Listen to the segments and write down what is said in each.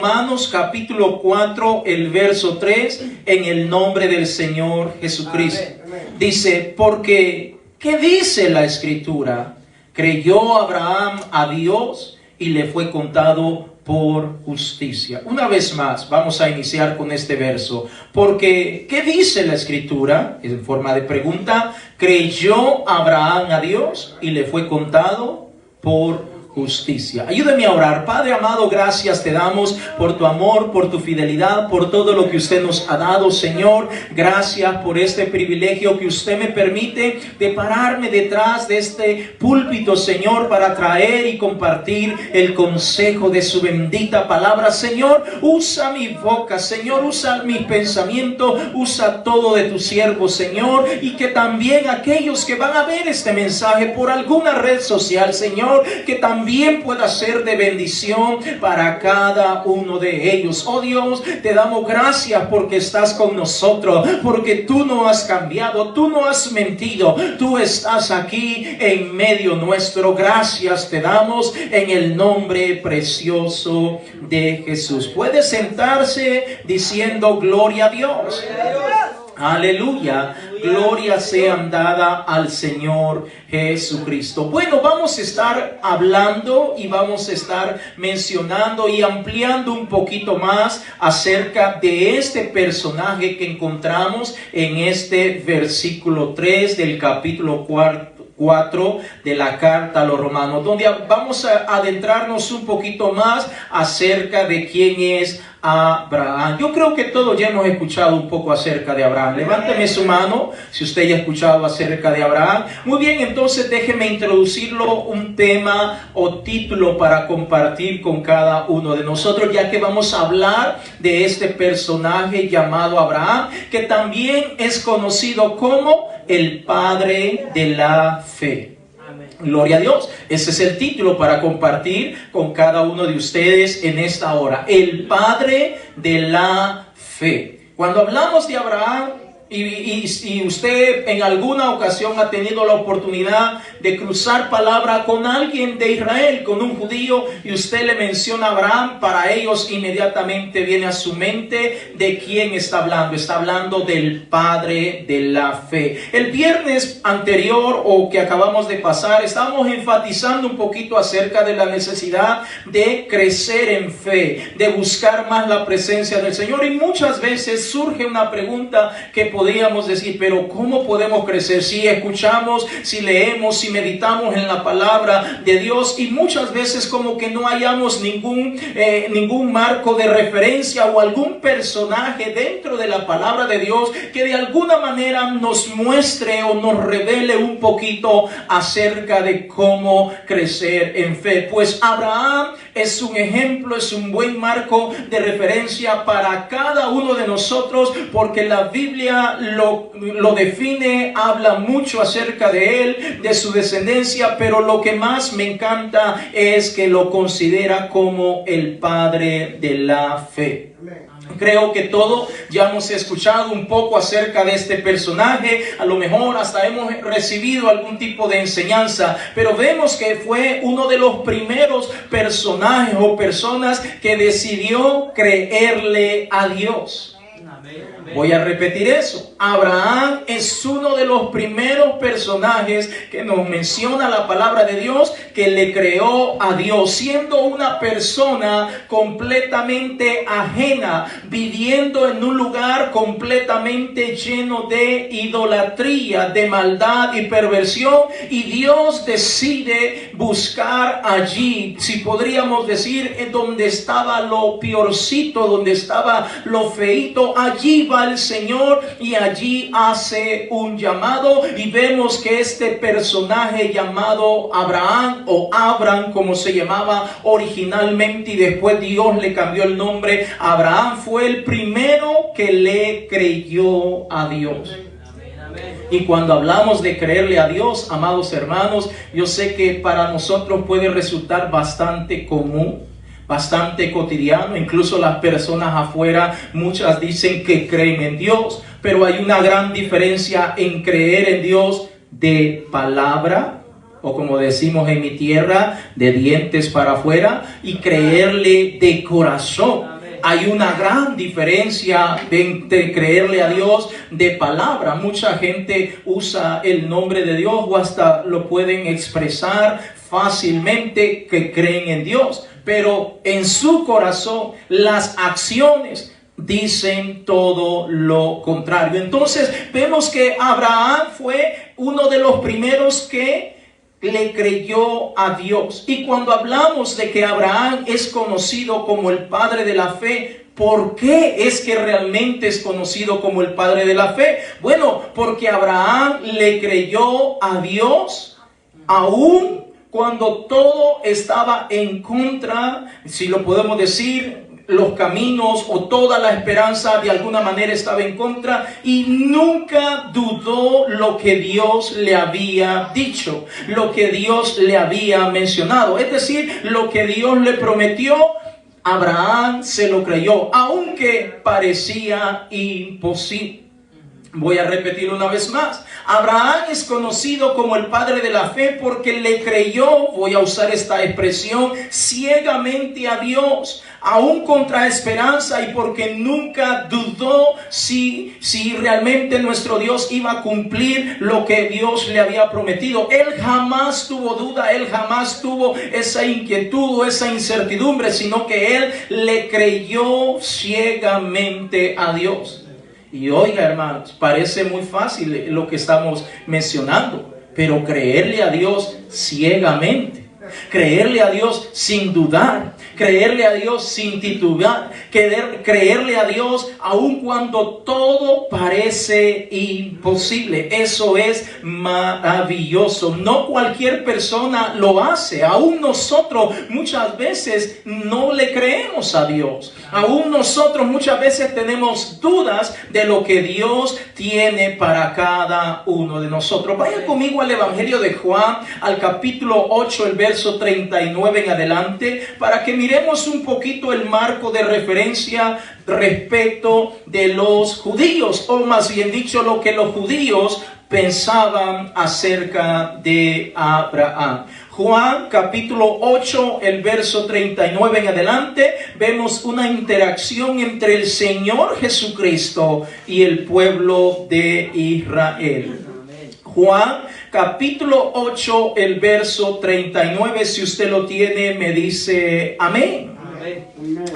Romanos capítulo 4, el verso 3, en el nombre del Señor Jesucristo. Dice, porque, ¿qué dice la Escritura? Creyó Abraham a Dios y le fue contado por justicia. Una vez más, vamos a iniciar con este verso. Porque, ¿qué dice la Escritura? En forma de pregunta, creyó Abraham a Dios y le fue contado por justicia. Ayúdeme a orar. Padre amado, gracias te damos por tu amor, por tu fidelidad, por todo lo que usted nos ha dado, Señor. Gracias por este privilegio que usted me permite de pararme detrás de este púlpito, Señor, para traer y compartir el consejo de su bendita palabra. Señor, usa mi boca, Señor, usa mis pensamientos, usa todo de tu siervo, Señor, y que también aquellos que van a ver este mensaje por alguna red social, Señor, que también pueda ser de bendición para cada uno de ellos. Oh Dios, te damos gracias porque estás con nosotros, porque tú no has cambiado, tú no has mentido, tú estás aquí en medio nuestro. Gracias te damos en el nombre precioso de Jesús. Puede sentarse diciendo gloria a Dios. Aleluya, gloria sea dada al Señor Jesucristo. Bueno, vamos a estar hablando y vamos a estar mencionando y ampliando un poquito más acerca de este personaje que encontramos en este versículo 3 del capítulo 4 de la carta a los romanos, donde vamos a adentrarnos un poquito más acerca de quién es Abraham. Yo creo que todos ya hemos escuchado un poco acerca de Abraham. Levánteme su mano si usted ya ha escuchado acerca de Abraham. Muy bien, entonces déjeme introducirlo un tema o título para compartir con cada uno de nosotros, ya que vamos a hablar de este personaje llamado Abraham, que también es conocido como el padre de la fe. Gloria a Dios. Ese es el título para compartir con cada uno de ustedes en esta hora. El padre de la fe. Cuando hablamos de Abraham, y usted en alguna ocasión ha tenido la oportunidad de cruzar palabra con alguien de Israel, con un judío, y usted le menciona a Abraham, para ellos inmediatamente viene a su mente de quién está hablando. Está hablando del padre de la fe. El viernes anterior o que acabamos de pasar, estábamos enfatizando un poquito acerca de la necesidad de crecer en fe, de buscar más la presencia del Señor. Y muchas veces surge una pregunta que podríamos decir, pero ¿cómo podemos crecer? Si escuchamos, si leemos, si meditamos en la palabra de Dios, y muchas veces como que no hallamos ningún marco de referencia o algún personaje dentro de la palabra de Dios que de alguna manera nos muestre o nos revele un poquito acerca de cómo crecer en fe. Pues Abraham es un ejemplo, es un buen marco de referencia para cada uno de nosotros, porque la Biblia lo define, habla mucho acerca de él, de su descendencia, pero lo que más me encanta es que lo considera como el padre de la fe. Creo que todos ya hemos escuchado un poco acerca de este personaje, a lo mejor hasta hemos recibido algún tipo de enseñanza, pero vemos que fue uno de los primeros personajes o personas que decidió creerle a Dios. Voy a repetir eso. Abraham es uno de los primeros personajes que nos menciona la palabra de Dios, que le creó a Dios, siendo una persona completamente ajena, viviendo en un lugar completamente lleno de idolatría, de maldad y perversión, y Dios decide buscar allí, si podríamos decir, donde estaba lo peorcito, donde estaba lo feíto. Allí va el Señor y allí hace un llamado, y vemos que este personaje llamado Abraham, o Abram como se llamaba originalmente, y después Dios le cambió el nombre, Abraham fue el primero que le creyó a Dios. Y cuando hablamos de creerle a Dios, amados hermanos, yo sé que para nosotros puede resultar bastante común, bastante cotidiano. Incluso las personas afuera, muchas dicen que creen en Dios, pero hay una gran diferencia en creer en Dios de palabra, o como decimos en mi tierra, de dientes para afuera, y creerle de corazón. Hay una gran diferencia entre creerle a Dios de palabra. Mucha gente usa el nombre de Dios o hasta lo pueden expresar fácilmente que creen en Dios, pero en su corazón las acciones dicen todo lo contrario. Entonces vemos que Abraham fue uno de los primeros que le creyó a Dios. Y cuando hablamos de que Abraham es conocido como el padre de la fe, ¿por qué es que realmente es conocido como el padre de la fe? Bueno, porque Abraham le creyó a Dios aún cuando todo estaba en contra, si lo podemos decir, los caminos o toda la esperanza de alguna manera estaba en contra, y nunca dudó lo que Dios le había dicho, lo que Dios le había mencionado. Es decir, lo que Dios le prometió, Abraham se lo creyó, aunque parecía imposible. Voy a repetirlo una vez más. Abraham es conocido como el padre de la fe porque le creyó, voy a usar esta expresión, ciegamente a Dios, aún contra esperanza, y porque nunca dudó si realmente nuestro Dios iba a cumplir lo que Dios le había prometido. Él jamás tuvo duda, él jamás tuvo esa inquietud o esa incertidumbre, sino que él le creyó ciegamente a Dios. Y oiga, hermanos, parece muy fácil lo que estamos mencionando, pero creerle a Dios ciegamente, creerle a Dios sin dudar, creerle a Dios sin titubear, creerle a Dios aun cuando todo parece imposible. Eso es maravilloso. No cualquier persona lo hace. Aún nosotros muchas veces no le creemos a Dios. Aún nosotros muchas veces tenemos dudas de lo que Dios tiene para cada uno de nosotros. Vaya conmigo al Evangelio de Juan, al capítulo 8, el verso 39 en adelante, para que miremos un poquito el marco de referencia respecto de los judíos, o más bien dicho, lo que los judíos pensaban acerca de Abraham. Juan capítulo 8, el verso 39 en adelante, vemos una interacción entre el Señor Jesucristo y el pueblo de Israel. Juan capítulo 8, el verso 39, si usted lo tiene, me dice amén.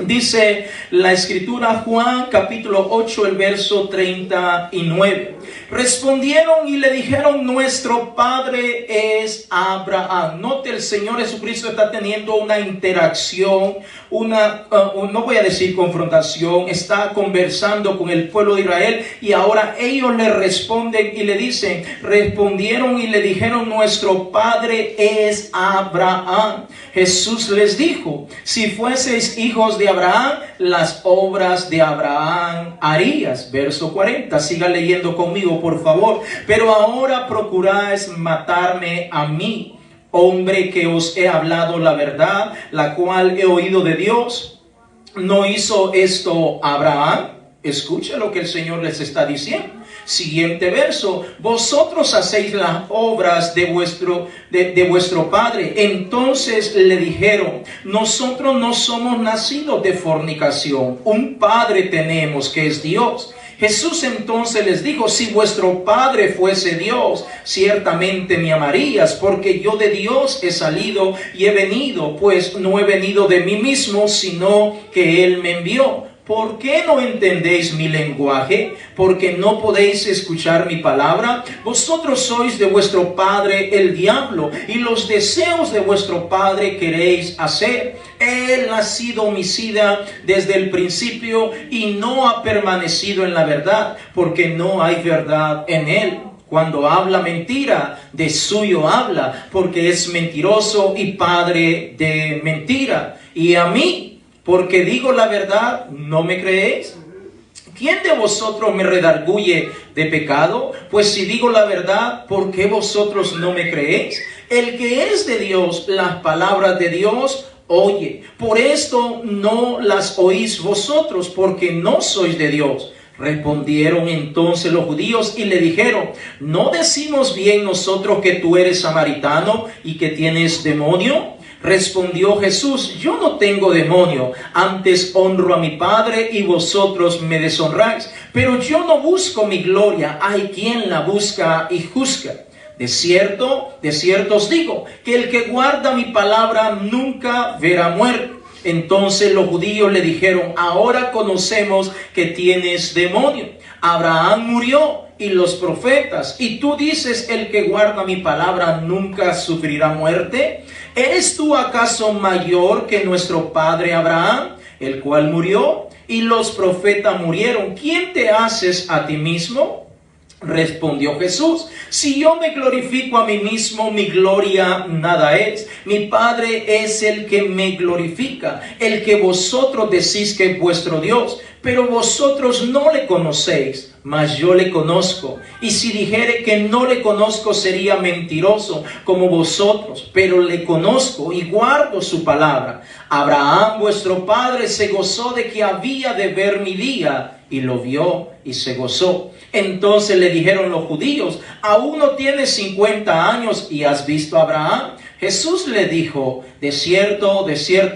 Dice la escritura, Juan capítulo 8, el verso 39. Respondieron y le dijeron: nuestro padre es Abraham. Note, el Señor Jesucristo está teniendo una interacción, no voy a decir confrontación, está conversando con el pueblo de Israel, y ahora ellos le responden y le dicen, respondieron y le dijeron: nuestro padre es Abraham. Jesús les dijo: si fueseis hijos de Abraham, las obras de Abraham harías. Verso 40, siga leyendo conmigo, por favor. Pero ahora procuráis matarme a mí, hombre que os he hablado la verdad, la cual he oído de Dios. ¿No hizo esto Abraham? Escucha lo que el Señor les está diciendo. Siguiente verso: vosotros hacéis las obras de vuestro padre. Entonces le dijeron: nosotros no somos nacidos de fornicación, un padre tenemos, que es Dios. Jesús entonces les dijo: si vuestro padre fuese Dios, ciertamente me amarías, porque yo de Dios he salido y he venido, pues no he venido de mí mismo, sino que Él me envió. ¿Por qué no entendéis mi lenguaje? ¿Porque no podéis escuchar mi palabra? Vosotros sois de vuestro padre el diablo, y los deseos de vuestro padre queréis hacer. Él ha sido homicida desde el principio y no ha permanecido en la verdad, porque no hay verdad en él. Cuando habla mentira, de suyo habla, porque es mentiroso y padre de mentira. Y a mí, porque digo la verdad, ¿no me creéis? ¿Quién de vosotros me redarguye de pecado? Pues si digo la verdad, ¿por qué vosotros no me creéis? El que es de Dios, las palabras de Dios oye. Por esto no las oís vosotros, porque no sois de Dios. Respondieron entonces los judíos y le dijeron: ¿no decimos bien nosotros que tú eres samaritano y que tienes demonio? Respondió Jesús: yo no tengo demonio, antes honro a mi Padre y vosotros me deshonráis. Pero yo no busco mi gloria, hay quien la busca y juzga. De cierto os digo, que el que guarda mi palabra nunca verá muerte. Entonces los judíos le dijeron: ahora conocemos que tienes demonio. Abraham murió y los profetas, y tú dices: el que guarda mi palabra nunca sufrirá muerte. ¿Eres tú acaso mayor que nuestro padre Abraham, el cual murió y los profetas murieron? ¿Quién te haces a ti mismo? Respondió Jesús: si yo me glorifico a mí mismo, mi gloria nada es. Mi Padre es el que me glorifica, el que vosotros decís que es vuestro Dios. Pero vosotros no le conocéis, mas yo le conozco. Y si dijere que no le conozco, sería mentiroso como vosotros. Pero le conozco y guardo su palabra. Abraham, vuestro padre, se gozó de que había de ver mi día, y lo vio y se gozó. Entonces le dijeron los judíos: ¿aún no tienes 50 años y has visto a Abraham? Jesús le dijo: de cierto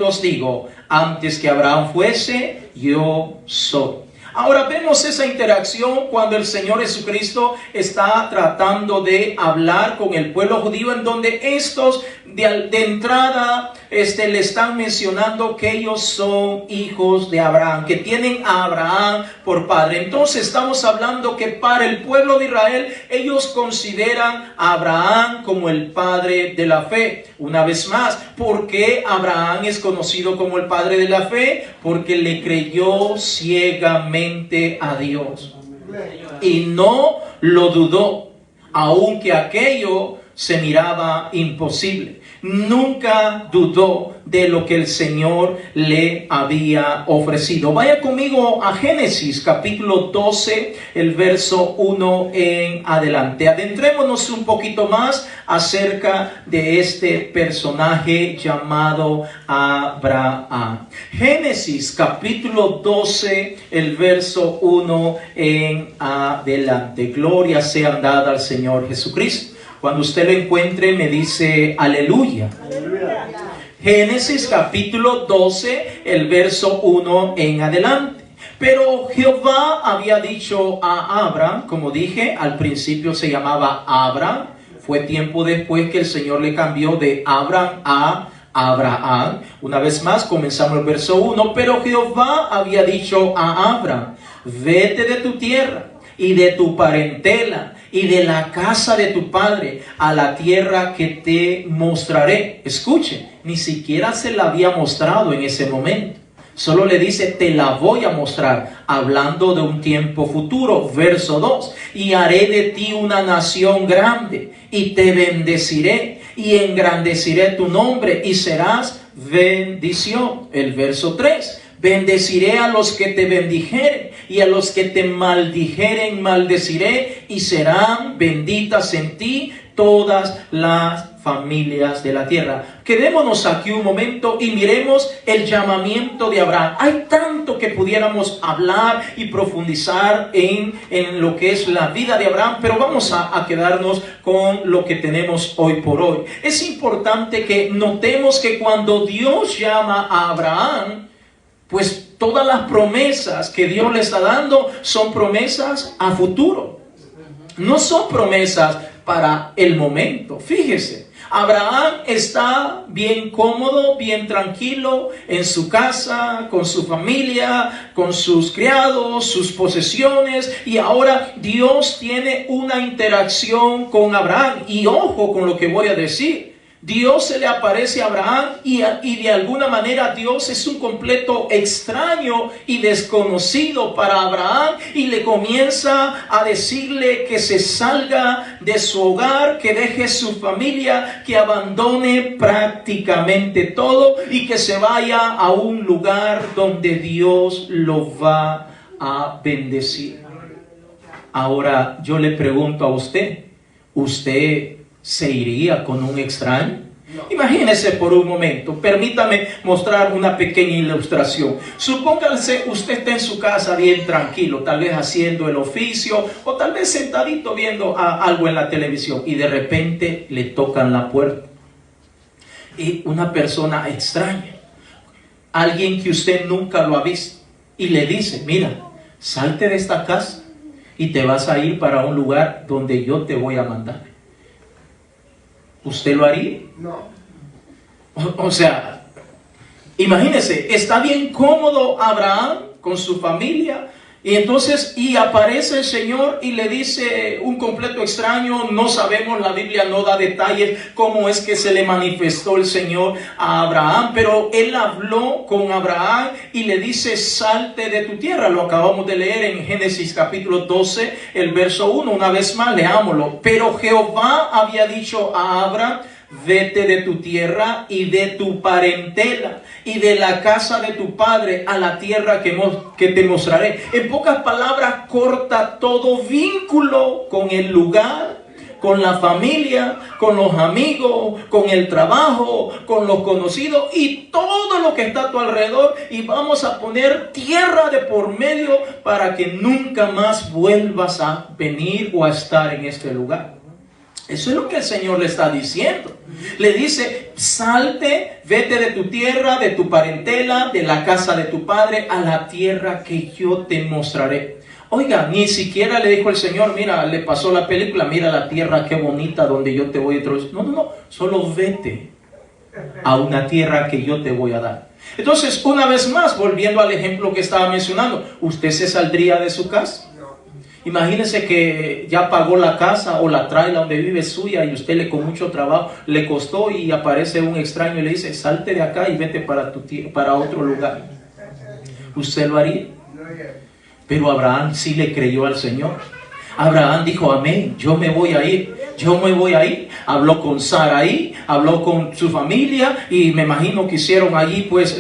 os digo, antes que Abraham fuese, yo soy. Ahora vemos esa interacción cuando el Señor Jesucristo está tratando de hablar con el pueblo judío, en donde estos de entrada le están mencionando que ellos son hijos de Abraham, que tienen a Abraham por padre. Entonces estamos hablando que para el pueblo de Israel ellos consideran a Abraham como el padre de la fe. Una vez más, ¿por qué Abraham es conocido como el padre de la fe? Porque le creyó ciegamente a Dios y no lo dudó, aunque aquello se miraba imposible. Nunca dudó de lo que el Señor le había ofrecido. Vaya conmigo a Génesis capítulo 12, el verso 1 en adelante. Adentrémonos un poquito más acerca de este personaje llamado Abraham. Génesis capítulo 12, el verso 1 en adelante. Gloria sea dada al Señor Jesucristo. Cuando usted lo encuentre, me dice aleluya. Aleluya. Génesis capítulo 12, el verso 1 en adelante. Pero Jehová había dicho a Abraham, como dije, al principio se llamaba Abraham. Fue tiempo después que el Señor le cambió de Abraham a Abraham. Una vez más, comenzamos el verso 1. Pero Jehová había dicho a Abraham: vete de tu tierra y de tu parentela y de la casa de tu padre a la tierra que te mostraré. Escuche, ni siquiera se la había mostrado en ese momento. Solo le dice: te la voy a mostrar, hablando de un tiempo futuro. Verso 2: y haré de ti una nación grande, y te bendeciré, y engrandeceré tu nombre, y serás bendición. El verso 3: bendeciré a los que te bendijeren, y a los que te maldijeren maldeciré, y serán benditas en ti todas las familias de la tierra. Quedémonos aquí un momento y miremos el llamamiento de Abraham. Hay tanto que pudiéramos hablar y profundizar en lo que es la vida de Abraham, pero vamos a quedarnos con lo que tenemos hoy por hoy. Es importante que notemos que cuando Dios llama a Abraham, pues todas las promesas que Dios le está dando son promesas a futuro. No son promesas para el momento. Fíjese, Abraham está bien cómodo, bien tranquilo en su casa, con su familia, con sus criados, sus posesiones. Y ahora Dios tiene una interacción con Abraham. Y ojo con lo que voy a decir. Dios se le aparece a Abraham y de alguna manera Dios es un completo extraño y desconocido para Abraham, y le comienza a decirle que se salga de su hogar, que deje su familia, que abandone prácticamente todo y que se vaya a un lugar donde Dios lo va a bendecir. Ahora yo le pregunto a usted, ¿usted se iría con un extraño? No. Imagínese por un momento, permítame mostrar una pequeña ilustración. Supóngase usted está en su casa bien tranquilo, tal vez haciendo el oficio o tal vez sentadito viendo algo en la televisión, y de repente le tocan la puerta. y una persona extraña, alguien que usted nunca lo ha visto, y le dice, mira, salte de esta casa y te vas a ir para un lugar donde yo te voy a mandar. ¿Usted lo haría? No. O sea, imagínese, está bien cómodo Abraham con su familia, y entonces aparece el Señor y le dice un completo extraño. No sabemos, la Biblia no da detalles cómo es que se le manifestó el Señor a Abraham, pero él habló con Abraham y le dice, salte de tu tierra. Lo acabamos de leer en Génesis capítulo 12, el verso 1. Una vez más, leámoslo. Pero Jehová había dicho a Abraham, vete de tu tierra y de tu parentela y de la casa de tu padre a la tierra que te mostraré. En pocas palabras, corta todo vínculo con el lugar, con la familia, con los amigos, con el trabajo, con los conocidos y todo lo que está a tu alrededor, y vamos a poner tierra de por medio para que nunca más vuelvas a venir o a estar en este lugar. Eso es lo que el Señor le está diciendo. Le dice, salte, vete de tu tierra, de tu parentela, de la casa de tu padre, a la tierra que yo te mostraré. Oiga, ni siquiera le dijo el Señor, mira, le pasó la película, mira la tierra qué bonita donde yo te voy a introducir. No, solo vete a una tierra que yo te voy a dar. Entonces, una vez más, volviendo al ejemplo que estaba mencionando, ¿usted se saldría de su casa? Imagínese que ya pagó la casa o la traila donde vive suya, y usted con mucho trabajo le costó, y aparece un extraño y le dice, salte de acá y vete para otro lugar. ¿Usted lo haría? Pero Abraham sí le creyó al Señor. Abraham dijo, amén, yo me voy a ir. Habló con Sarai, habló con su familia, y me imagino que hicieron allí pues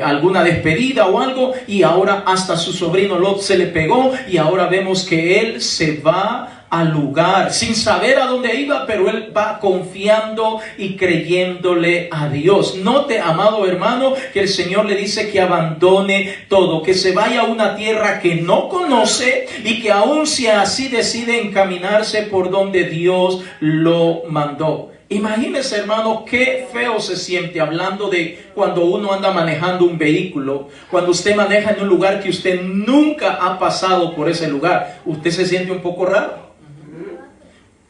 alguna despedida o algo, y ahora hasta su sobrino Lot se le pegó, y ahora vemos que él se va al lugar sin saber a dónde iba, pero él va confiando y creyéndole a Dios. Note, amado hermano, que el Señor le dice que abandone todo, que se vaya a una tierra que no conoce, y que aún si así decide encaminarse por donde Dios lo mandó. Imagínese, hermano, qué feo se siente, hablando de cuando uno anda manejando un vehículo, cuando usted maneja en un lugar que usted nunca ha pasado por ese lugar. Usted se siente un poco raro.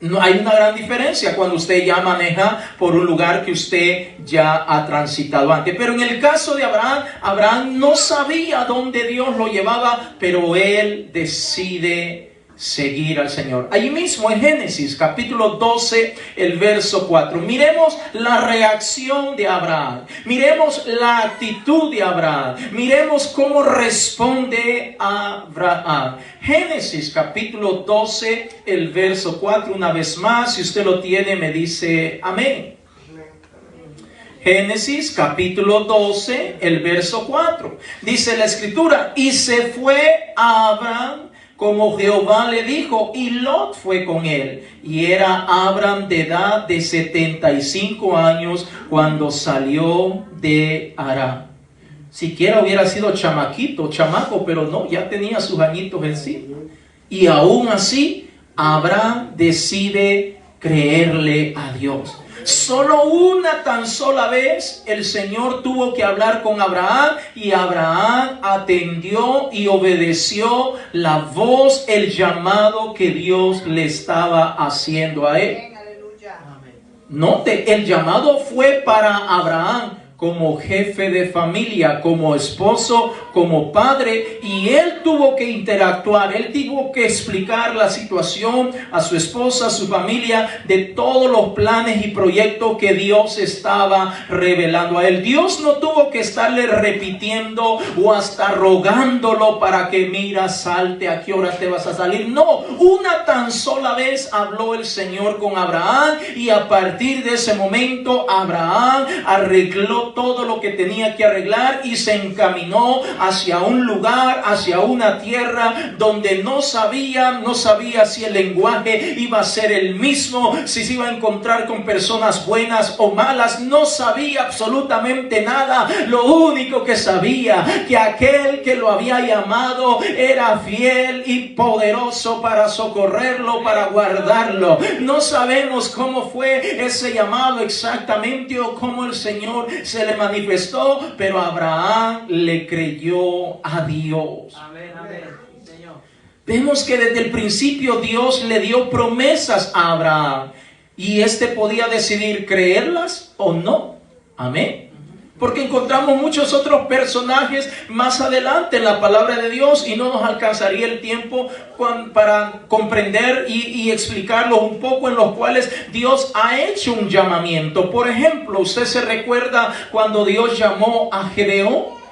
No, hay una gran diferencia cuando usted ya maneja por un lugar que usted ya ha transitado antes. Pero en el caso de Abraham, Abraham no sabía dónde Dios lo llevaba, pero él decide seguir al Señor. Allí mismo en Génesis capítulo 12, el verso 4. Miremos la reacción de Abraham. Miremos la actitud de Abraham. Miremos cómo responde Abraham. Génesis capítulo 12, el verso 4. Una vez más, si usted lo tiene, me dice amén. Génesis capítulo 12, el verso 4. Dice la escritura, y se fue a Abraham como Jehová le dijo, y Lot fue con él. Y era Abraham de edad de 75 años cuando salió de Harán. Siquiera hubiera sido chamaco, pero no, ya tenía sus añitos encima. Y aún así, Abraham decide creerle a Dios. Solo una tan sola vez el Señor tuvo que hablar con Abraham, y Abraham atendió y obedeció la voz, el llamado que Dios le estaba haciendo a él. Note, el llamado fue para Abraham como jefe de familia, como esposo, como padre, y él tuvo que interactuar, él tuvo que explicar la situación a su esposa, a su familia, de todos los planes y proyectos que Dios estaba revelando a él. Dios no tuvo que estarle repitiendo o hasta rogándolo para que, mira, salte, ¿a qué hora te vas a salir? No, una tan sola vez habló el Señor con Abraham, y a partir de ese momento Abraham arregló arregló todo lo que tenía que arreglar y se encaminó hacia un lugar, hacia una tierra donde no sabía si el lenguaje iba a ser el mismo, si se iba a encontrar con personas buenas o malas. No sabía absolutamente nada. Lo único que sabía, que aquel que lo había llamado era fiel y poderoso para socorrerlo, para guardarlo. No sabemos cómo fue ese llamado exactamente o cómo el Señor se le manifestó, pero Abraham le creyó a Dios. Amén, amén. Señor. Vemos que desde el principio Dios le dio promesas a Abraham y éste podía decidir creerlas o no. Amén. Porque encontramos muchos otros personajes más adelante en la palabra de Dios y no nos alcanzaría el tiempo para comprender y explicarlos un poco, en los cuales Dios ha hecho un llamamiento. Por ejemplo, usted se recuerda cuando Dios llamó a Gedeón.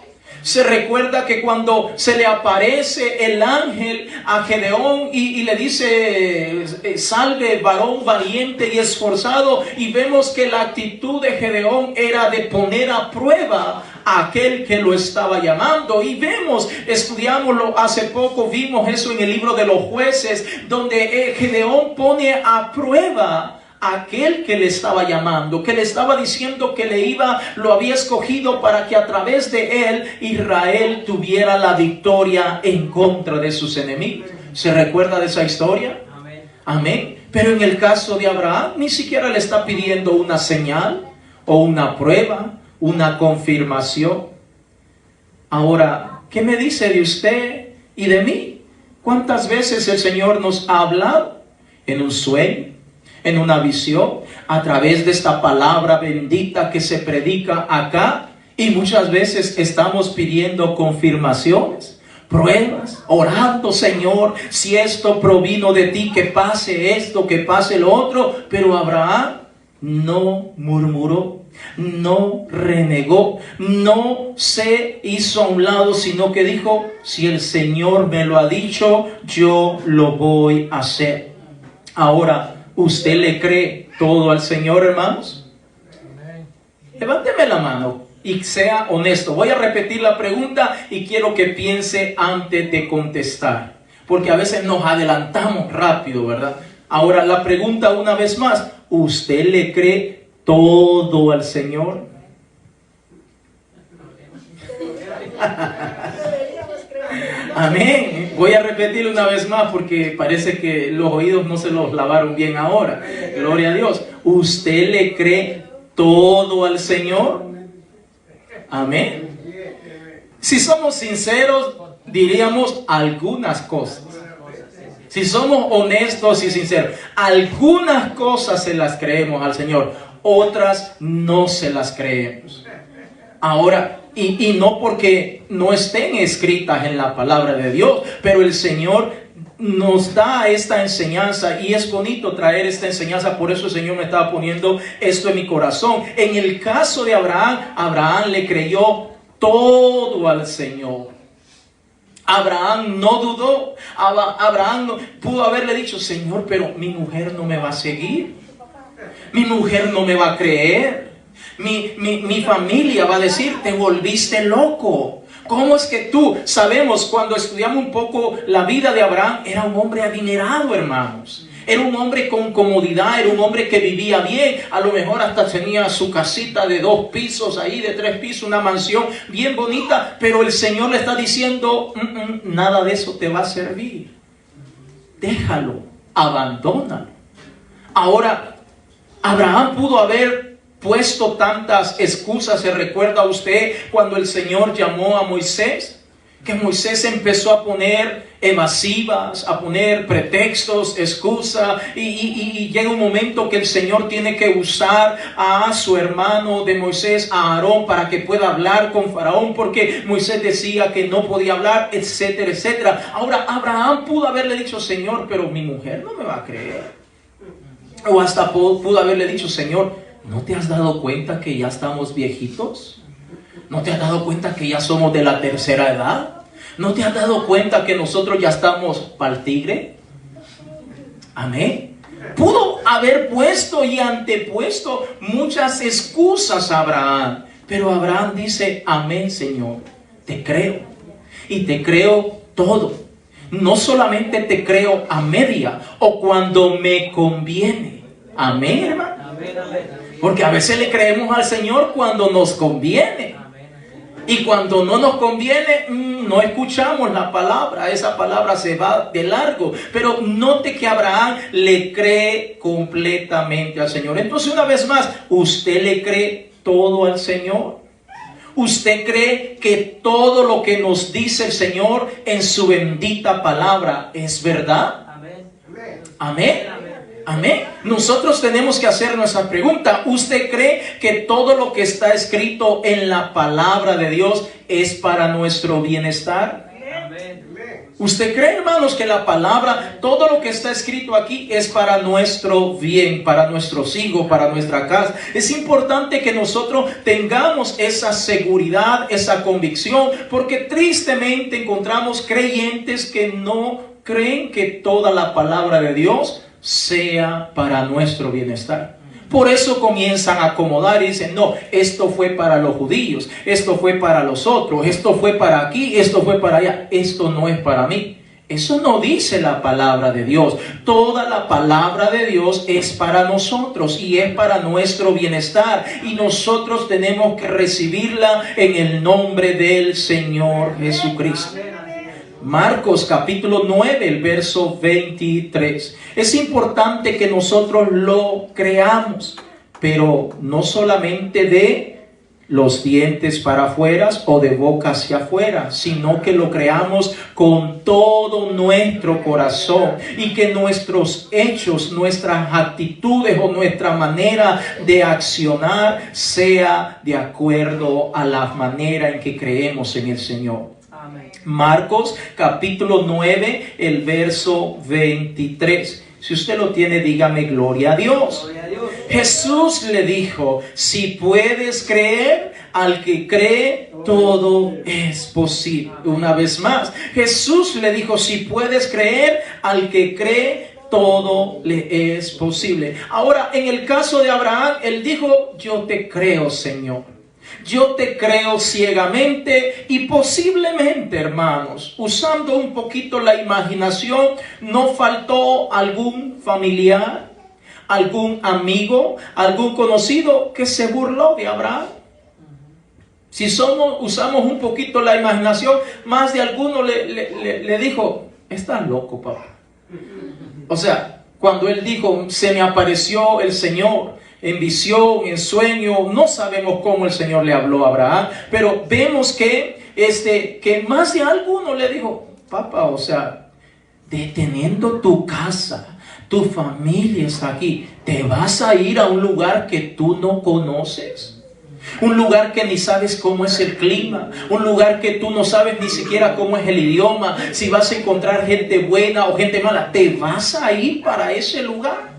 Se recuerda que cuando se le aparece el ángel a Gedeón y le dice: salve varón valiente y esforzado, y vemos que la actitud de Gedeón era de poner a prueba a aquel que lo estaba llamando. Y vemos, estudiámoslo hace poco, vimos eso en el libro de los Jueces, donde Gedeón pone a prueba aquel que le estaba llamando, que le estaba diciendo que lo había escogido para que a través de él Israel tuviera la victoria en contra de sus enemigos. ¿Se recuerda de esa historia? Amén. Amén. Pero en el caso de Abraham, ni siquiera le está pidiendo una señal o una prueba, una confirmación. Ahora, ¿qué me dice de usted y de mí? ¿Cuántas veces el Señor nos ha hablado? En un sueño, en una visión, a través de esta palabra bendita que se predica acá, y muchas veces estamos pidiendo confirmaciones, pruebas, orando: Señor, si esto provino de ti, que pase esto, que pase lo otro. Pero Abraham no murmuró, no renegó, no se hizo a un lado, sino que dijo: si el Señor me lo ha dicho, yo lo voy a hacer. Ahora, ¿usted le cree todo al Señor, hermanos? Levánteme la mano y sea honesto. Voy a repetir la pregunta y quiero que piense antes de contestar, porque a veces nos adelantamos rápido, ¿verdad? Ahora, la pregunta una vez más: ¿usted le cree todo al Señor? Amén. Voy a repetir una vez más porque parece que los oídos no se los lavaron bien ahora. Gloria a Dios. ¿Usted le cree todo al Señor? Amén. Si somos sinceros, diríamos algunas cosas. Si somos honestos y sinceros, algunas cosas se las creemos al Señor, otras no se las creemos. Ahora, y no porque no estén escritas en la palabra de Dios, pero el Señor nos da esta enseñanza y es bonito traer esta enseñanza. Por eso el Señor me estaba poniendo esto en mi corazón. En el caso de Abraham, Abraham le creyó todo al Señor. Abraham no dudó. Abraham pudo haberle dicho: Señor, pero mi mujer no me va a seguir, mi mujer no me va a creer. Mi familia va a decir: te volviste loco. ¿Cómo es que tú? Sabemos, cuando estudiamos un poco la vida de Abraham, era un hombre adinerado, hermanos. Era un hombre con comodidad, era un hombre que vivía bien. A lo mejor hasta tenía su casita de 2 pisos ahí, de 3 pisos, una mansión bien bonita. Pero el Señor le está diciendo: nada de eso te va a servir. Déjalo, abandónalo. Ahora, Abraham pudo haber puesto tantas excusas. ¿Se recuerda usted cuando el Señor llamó a Moisés? Que Moisés empezó a poner evasivas, a poner pretextos, excusas, y llega un momento que el Señor tiene que usar a su hermano de Moisés, a Aarón, para que pueda hablar con Faraón, porque Moisés decía que no podía hablar, etcétera, etcétera. Ahora, Abraham pudo haberle dicho: Señor, pero mi mujer no me va a creer. O hasta pudo haberle dicho: Señor, ¿no te has dado cuenta que ya estamos viejitos? ¿No te has dado cuenta que ya somos de la tercera edad? ¿No te has dado cuenta que nosotros ya estamos para el tigre? Amén. Pudo haber puesto y antepuesto muchas excusas a Abraham, Pero Abraham dice, amén, Señor, te creo. Y te creo todo. No solamente te creo a media o cuando me conviene. Amén, hermano. Porque a veces le creemos al Señor cuando nos conviene. Y cuando no nos conviene, no escuchamos la palabra. Esa palabra se va de largo. Pero note que Abraham le cree completamente al Señor. Entonces, una vez más, ¿usted le cree todo al Señor? ¿Usted cree que todo lo que nos dice el Señor en su bendita palabra es verdad? Amén. Amén. Amén. Nosotros tenemos que hacernos esa pregunta. ¿Usted cree que todo lo que está escrito en la palabra de Dios es para nuestro bienestar? Amén. ¿Usted cree, hermanos, que la palabra, todo lo que está escrito aquí es para nuestro bien, para nuestros hijos, para nuestra casa? Es importante que nosotros tengamos esa seguridad, esa convicción, porque tristemente encontramos creyentes que no creen que toda la palabra de Dios sea para nuestro bienestar. Por eso comienzan a acomodar y dicen, no, esto fue para los judíos, esto fue para los otros, esto fue para aquí, esto fue para allá, esto no es para mí. Eso no dice la palabra de Dios. Toda la palabra de Dios es para nosotros y es para nuestro bienestar. Y nosotros tenemos que recibirla en el nombre del Señor Jesucristo. Marcos capítulo 9, el verso 23. Es importante que nosotros lo creamos, pero no solamente de los dientes para afuera o de boca hacia afuera, sino que lo creamos con todo nuestro corazón y que nuestros hechos, nuestras actitudes o nuestra manera de accionar sea de acuerdo a la manera en que creemos en el Señor. Marcos capítulo 9, el verso 23. Si usted lo tiene, dígame gloria a Dios. Gloria a Dios. Jesús le dijo, si puedes creer, al que cree, todo es posible. Una vez más, Jesús le dijo, si puedes creer, al que cree, todo le es posible. Ahora, en el caso de Abraham, él dijo, yo te creo, Señor. Yo te creo ciegamente y posiblemente, hermanos, usando un poquito la imaginación, no faltó algún familiar, algún amigo, algún conocido que se burló de Abraham. Si usamos un poquito la imaginación, más de alguno le dijo, estás loco, papá. O sea, cuando él dijo, se me apareció el Señor en visión, en sueño, no sabemos cómo el Señor le habló a Abraham, pero vemos que más de alguno le dijo, papá, o sea, deteniendo tu casa, tu familia está aquí, ¿te vas a ir a un lugar que tú no conoces? Un lugar que ni sabes cómo es el clima, un lugar que tú no sabes ni siquiera cómo es el idioma, si vas a encontrar gente buena o gente mala, ¿te vas a ir para ese lugar?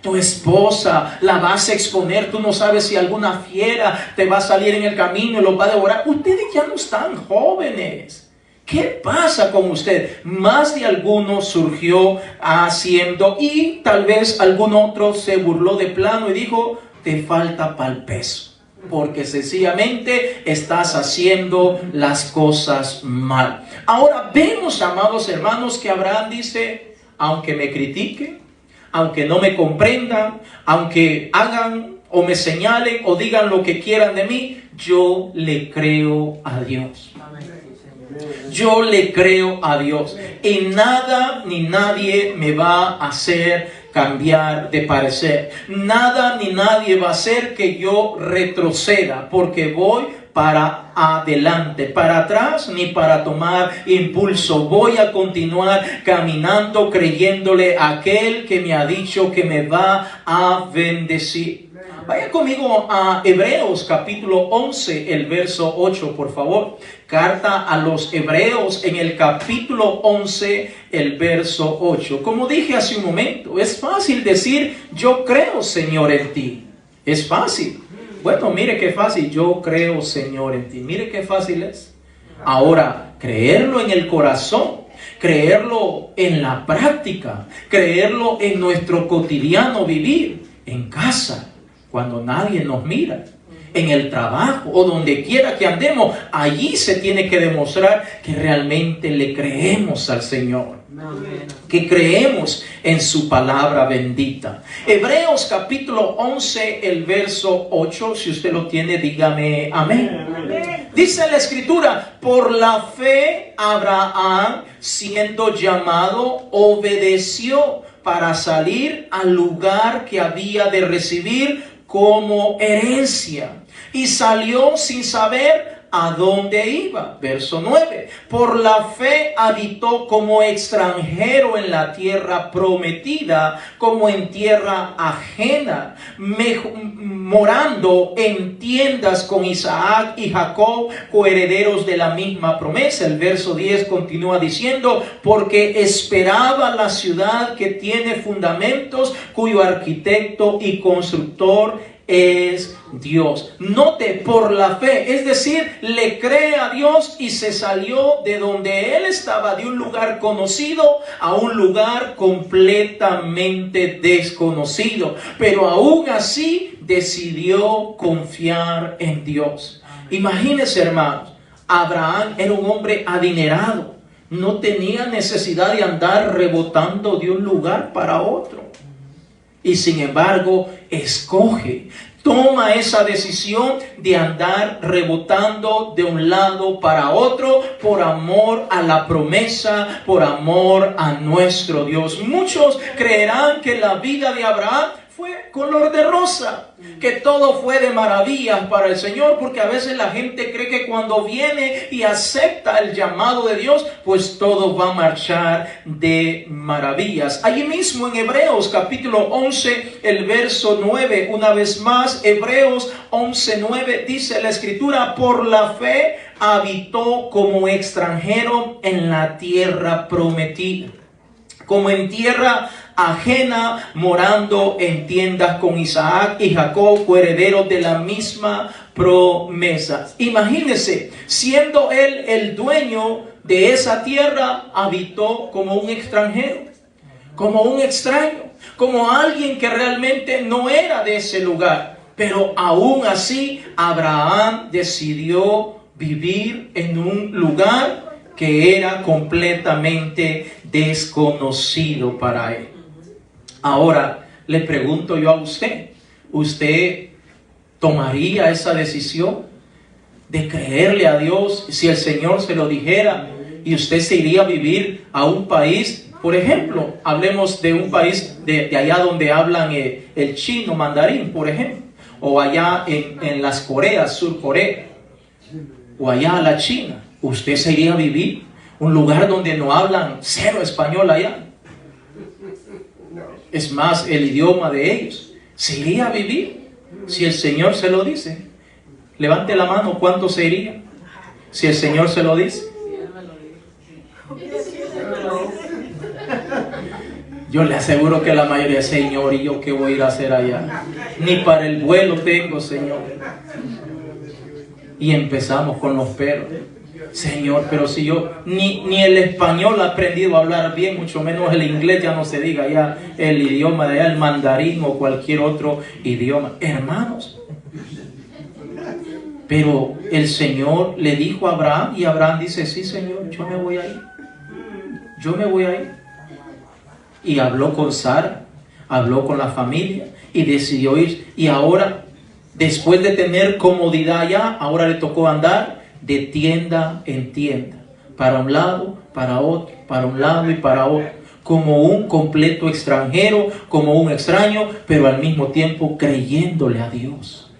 Tu esposa la vas a exponer, tú no sabes si alguna fiera te va a salir en el camino y los va a devorar. Ustedes ya no están jóvenes. ¿Qué pasa con usted? Más de alguno surgió haciendo y tal vez algún otro se burló de plano y dijo, te falta pa'l peso. Porque sencillamente estás haciendo las cosas mal. Ahora vemos, amados hermanos, que Abraham dice, aunque me critiquen, aunque no me comprendan, aunque hagan o me señalen o digan lo que quieran de mí, yo le creo a Dios. Yo le creo a Dios. Y nada ni nadie me va a hacer cambiar de parecer. Nada ni nadie va a hacer que yo retroceda, porque voy para adelante, para atrás ni para tomar impulso. Voy a continuar caminando creyéndole a aquel que me ha dicho que me va a bendecir. Vaya conmigo a Hebreos capítulo 11, el verso 8, por favor. Carta a los Hebreos en el capítulo 11, el verso 8. Como dije hace un momento, es fácil decir, yo creo, Señor, en ti. Es fácil. Bueno, mire qué fácil, yo creo, Señor, en ti. Mire qué fácil es. Ahora, creerlo en el corazón, creerlo en la práctica, creerlo en nuestro cotidiano vivir, en casa, cuando nadie nos mira, en el trabajo o donde quiera que andemos, allí se tiene que demostrar que realmente le creemos al Señor, que creemos en su palabra bendita. Hebreos capítulo 11, el verso 8, si usted lo tiene, dígame amén. Dice la escritura: por la fe Abraham, siendo llamado, obedeció para salir al lugar que había de recibir como herencia, y salió sin saber a dónde iba. Verso 9: por la fe habitó como extranjero en la tierra prometida, como en tierra ajena, morando en tiendas con Isaac y Jacob, coherederos de la misma promesa. El verso 10 continúa diciendo: porque esperaba la ciudad que tiene fundamentos, cuyo arquitecto y constructor es Dios. Note, por la fe, es decir, le cree a Dios y se salió de donde él estaba, de un lugar conocido a un lugar completamente desconocido, pero aún así decidió confiar en Dios. Imagínense, hermanos, Abraham era un hombre adinerado, no tenía necesidad de andar rebotando de un lugar para otro. Y sin embargo, toma esa decisión de andar rebotando de un lado para otro por amor a la promesa, por amor a nuestro Dios. Muchos creerán que la vida de Abraham fue color de rosa, que todo fue de maravillas para el Señor, porque a veces la gente cree que cuando viene y acepta el llamado de Dios, pues todo va a marchar de maravillas. Allí mismo en Hebreos capítulo 11, el verso 9, una vez más, Hebreos 11:9, dice la escritura: por la fe habitó como extranjero en la tierra prometida, como en tierra ajena, morando en tiendas con Isaac y Jacob, coherederos de la misma promesa. Imagínese, siendo él el dueño de esa tierra, habitó como un extranjero, como un extraño, como alguien que realmente no era de ese lugar. Pero aún así, Abraham decidió vivir en un lugar que era completamente desconocido para él. Ahora le pregunto yo a usted: ¿usted tomaría esa decisión de creerle a Dios si el Señor se lo dijera? Y usted se iría a vivir a un país, por ejemplo, hablemos de un país de allá donde hablan el chino mandarín, por ejemplo, o allá en las Coreas, Sur Corea, o allá a la China. ¿Usted se iría a vivir un lugar donde no hablan cero español allá? Es más, el idioma de ellos. ¿Se iría a vivir si el Señor se lo dice? Levante la mano, ¿cuánto se iría si el Señor se lo dice? Yo le aseguro que la mayoría: Señor, ¿y yo qué voy a ir a hacer allá? Ni para el vuelo tengo, Señor. Y empezamos con los peros. Señor, pero si yo ni el español he aprendido a hablar bien, mucho menos el inglés, ya no se diga ya el idioma de allá, el mandarín o cualquier otro idioma. Hermanos, pero el Señor le dijo a Abraham, y Abraham dice: sí, Señor, yo me voy a ir. Yo me voy a ir. Y habló con Sara, habló con la familia y decidió ir. Y ahora, después de tener comodidad allá, ahora le tocó andar de tienda en tienda, para un lado, para otro, para un lado y para otro, como un completo extranjero, como un extraño, pero al mismo tiempo creyéndole a Dios.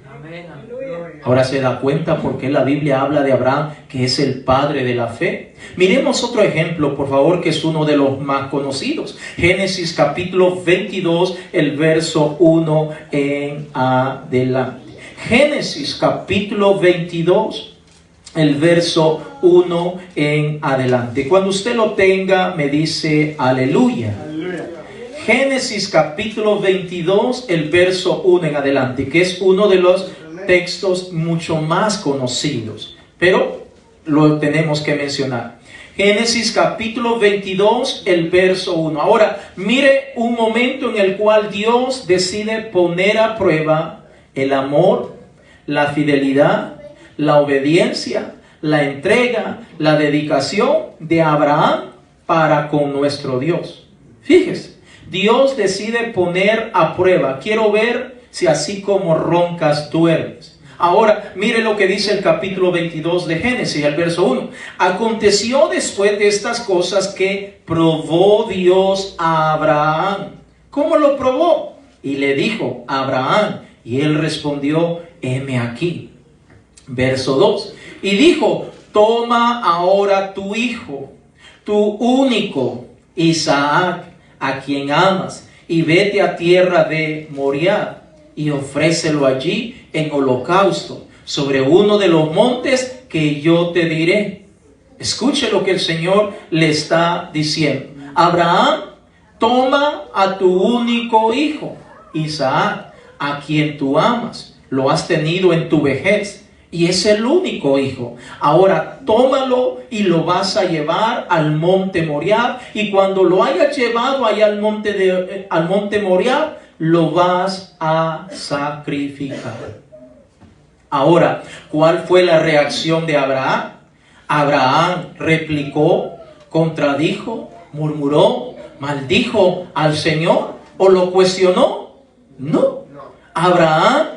Ahora se da cuenta por qué la Biblia habla de Abraham, que es el padre de la fe. Miremos otro ejemplo, por favor, que es uno de los más conocidos. Génesis capítulo 22, el verso 1 en adelante. Génesis capítulo 22, el verso 1 en adelante. Cuando usted lo tenga, me dice aleluya. Aleluya. Génesis capítulo 22, el verso 1 en adelante, que es uno de los textos mucho más conocidos, pero lo tenemos que mencionar. Génesis capítulo 22, el verso 1. Ahora, mire un momento en el cual Dios decide poner a prueba el amor, la fidelidad, la obediencia, la entrega, la dedicación de Abraham para con nuestro Dios. Fíjese, Dios decide poner a prueba. Quiero ver si así como roncas duermes. Ahora, mire lo que dice el capítulo 22 de Génesis, el verso 1. Aconteció después de estas cosas que probó Dios a Abraham. ¿Cómo lo probó? Y le dijo a Abraham, y él respondió, heme aquí. Verso 2. Y dijo, toma ahora tu hijo, tu único, Isaac, a quien amas, y vete a tierra de Moriah, y ofrécelo allí en holocausto, sobre uno de los montes que yo te diré. Escuche lo que el Señor le está diciendo. Abraham, toma a tu único hijo, Isaac, a quien tú amas, lo has tenido en tu vejez, y es el único hijo. Ahora tómalo y lo vas a llevar al monte Moriah, y cuando lo hayas llevado allá al monte Moriah, lo vas a sacrificar. Ahora, ¿cuál fue la reacción de Abraham? Abraham replicó, contradijo, murmuró, maldijo al Señor o lo cuestionó. No. Abraham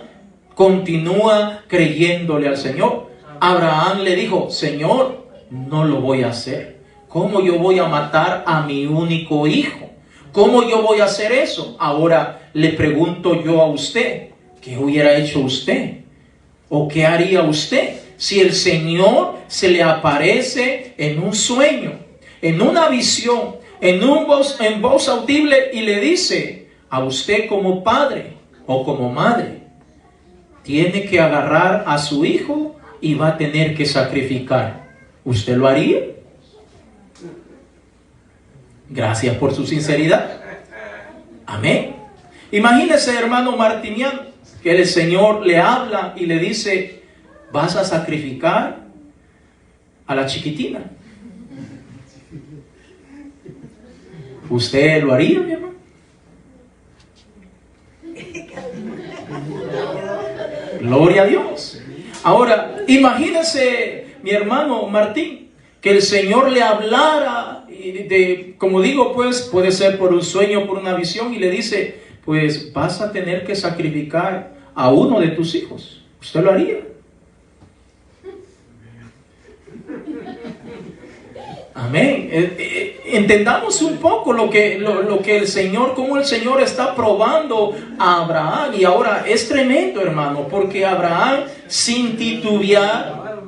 continúa creyéndole al Señor. Abraham le dijo, Señor, no lo voy a hacer. ¿Cómo yo voy a matar a mi único hijo? ¿Cómo yo voy a hacer eso? Ahora le pregunto yo a usted, ¿qué hubiera hecho usted? ¿O qué haría usted si el Señor se le aparece en un sueño, en una visión, en voz audible y le dice a usted como padre o como madre, tiene que agarrar a su hijo y va a tener que sacrificar? ¿Usted lo haría? Gracias por su sinceridad. Amén. Imagínese, hermano Martiniano, que el Señor le habla y le dice, vas a sacrificar a la chiquitina. ¿Usted lo haría, mi hermano? Gloria a Dios. Ahora, imagínese, mi hermano Martín, que el Señor le hablara como digo, pues puede ser por un sueño, por una visión, y le dice, pues vas a tener que sacrificar a uno de tus hijos. ¿Usted lo haría? Amén. Entendamos un poco lo que el Señor, cómo el Señor está probando a Abraham. Y ahora es tremendo, hermano, porque Abraham, sin titubear,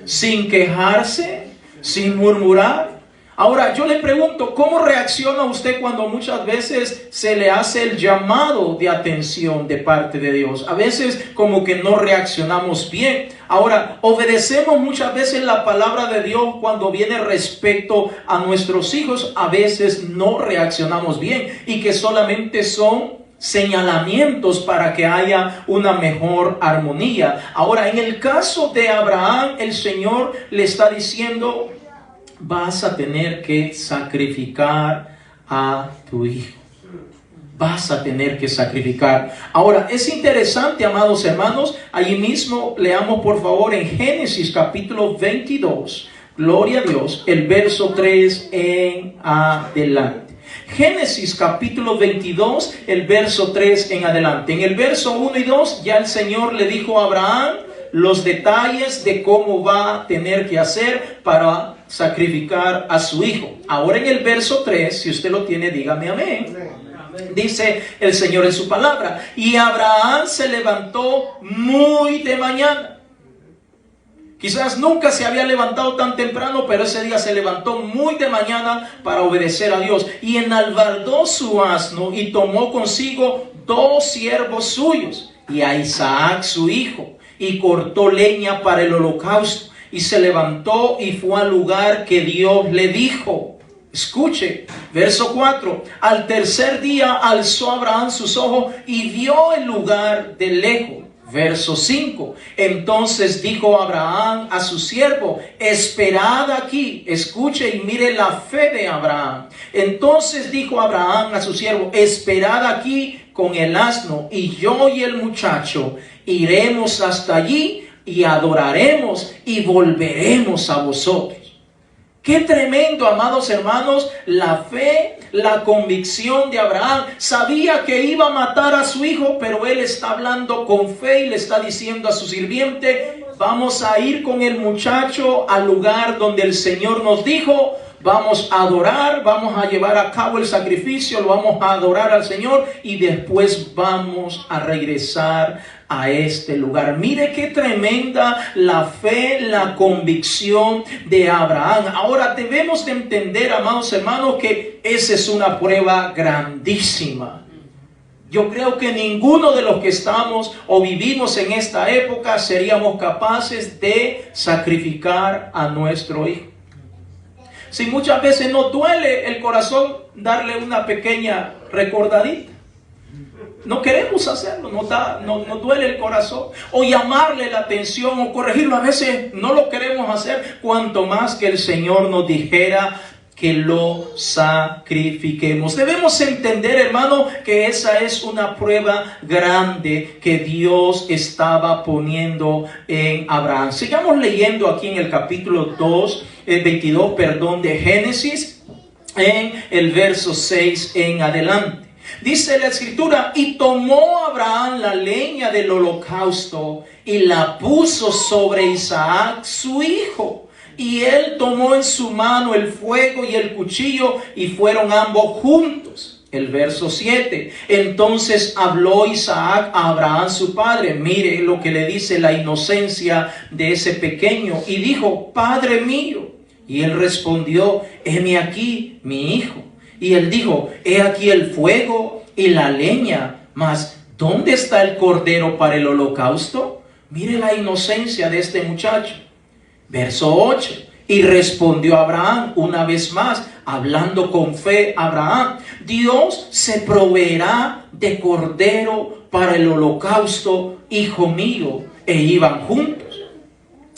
sin quejarse, sin murmurar. Ahora yo le pregunto, ¿cómo reacciona usted cuando muchas veces se le hace el llamado de atención de parte de Dios? A veces como que no reaccionamos bien. Ahora, obedecemos muchas veces la palabra de Dios cuando viene respecto a nuestros hijos. A veces no reaccionamos bien y que solamente son señalamientos para que haya una mejor armonía. Ahora, en el caso de Abraham, el Señor le está diciendo, vas a tener que sacrificar a tu hijo. Vas a tener que sacrificar. Ahora, es interesante, amados hermanos, allí mismo leamos por favor en Génesis capítulo 22, gloria a Dios, el verso 3 en adelante. Génesis capítulo 22, el verso 3 en adelante. En el verso 1 y 2 ya el Señor le dijo a Abraham los detalles de cómo va a tener que hacer para sacrificar a su hijo. Ahora en el verso 3, si usted lo tiene, dígame amén. Dice el Señor en su palabra, y Abraham se levantó muy de mañana. Quizás nunca se había levantado tan temprano, pero ese día se levantó muy de mañana para obedecer a Dios. Y enalbardó su asno y tomó consigo 2 siervos suyos y a Isaac su hijo, y cortó leña para el holocausto. Y se levantó y fue al lugar que Dios le dijo. Escuche, verso 4. Al tercer día alzó Abraham sus ojos y vio el lugar de lejos. Verso 5. Entonces dijo Abraham a su siervo, esperad aquí. Escuche y mire la fe de Abraham. Entonces dijo Abraham a su siervo, esperad aquí con el asno, y yo y el muchacho iremos hasta allí y adoraremos y volveremos a vosotros. Qué tremendo, amados hermanos, la fe, la convicción de Abraham. Sabía que iba a matar a su hijo, pero él está hablando con fe y le está diciendo a su sirviente: vamos a ir con el muchacho al lugar donde el Señor nos dijo. Vamos a adorar, vamos a llevar a cabo el sacrificio, lo vamos a adorar al Señor y después vamos a regresar a este lugar. Mire qué tremenda la fe, la convicción de Abraham. Ahora debemos de entender, amados hermanos, que esa es una prueba grandísima. Yo creo que ninguno de los que estamos o vivimos en esta época seríamos capaces de sacrificar a nuestro hijo. Si muchas veces nos duele el corazón darle una pequeña recordadita, no queremos hacerlo, nos duele el corazón, o llamarle la atención o corregirlo. A veces no lo queremos hacer, cuanto más que el Señor nos dijera que lo sacrifiquemos. Debemos entender, hermano, que esa es una prueba grande que Dios estaba poniendo en Abraham. Sigamos leyendo aquí en el capítulo 22 de Génesis, en el verso 6 en adelante. Dice la escritura: y tomó Abraham la leña del holocausto y la puso sobre Isaac su hijo. Y él tomó en su mano el fuego y el cuchillo, y fueron ambos juntos. El verso 7. Entonces habló Isaac a Abraham su padre. Mire lo que le dice la inocencia de ese pequeño. Y dijo: Padre mío. Y él respondió: heme aquí, mi hijo. Y él dijo: he aquí el fuego y la leña, mas ¿dónde está el cordero para el holocausto? Mire la inocencia de este muchacho. Verso 8. Y respondió Abraham, una vez más, hablando con fe Abraham: Dios se proveerá de cordero para el holocausto, hijo mío. E iban juntos.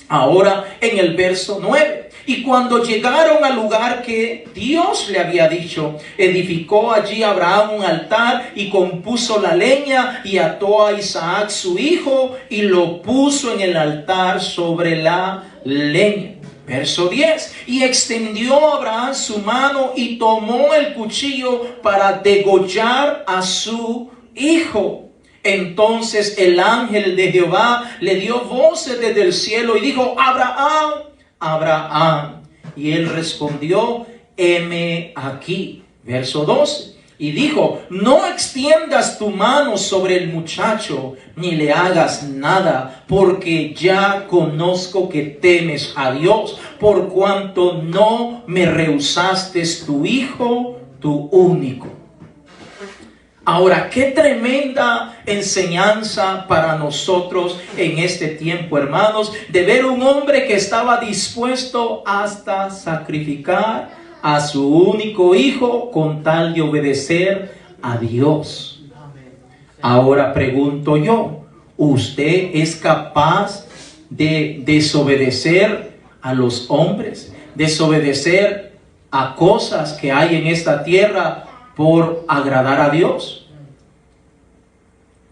Ahora en el verso 9. Y cuando llegaron al lugar que Dios le había dicho, edificó allí Abraham un altar y compuso la leña y ató a Isaac su hijo y lo puso en el altar sobre la leña. Verso 10. Y extendió Abraham su mano y tomó el cuchillo para degollar a su hijo. Entonces el ángel de Jehová le dio voces desde el cielo y dijo: Abraham, Abraham. Y él respondió: heme aquí. Verso 12. Y dijo: no extiendas tu mano sobre el muchacho, ni le hagas nada, porque ya conozco que temes a Dios, por cuanto no me rehusaste tu hijo, tu único. Ahora, qué tremenda enseñanza para nosotros en este tiempo, hermanos, de ver un hombre que estaba dispuesto hasta sacrificar a su único hijo con tal de obedecer a Dios. Ahora pregunto yo, ¿usted es capaz de desobedecer a los hombres? ¿Desobedecer a cosas que hay en esta tierra por agradar a Dios?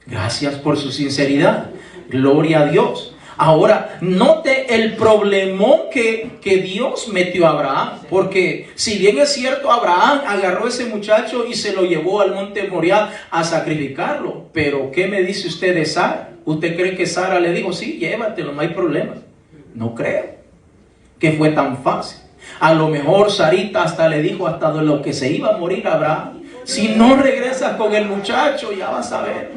Gracias por su sinceridad. Gloria a Dios. Ahora, note el problemón que Dios metió a Abraham. Porque si bien es cierto, Abraham agarró a ese muchacho y se lo llevó al monte Moriah a sacrificarlo. Pero, ¿qué me dice usted de Sara? ¿Usted cree que Sara le dijo: sí, llévatelo, no hay problema? No creo que fue tan fácil. A lo mejor Sarita hasta le dijo hasta de lo que se iba a morir Abraham: si no regresas con el muchacho, ya vas a ver.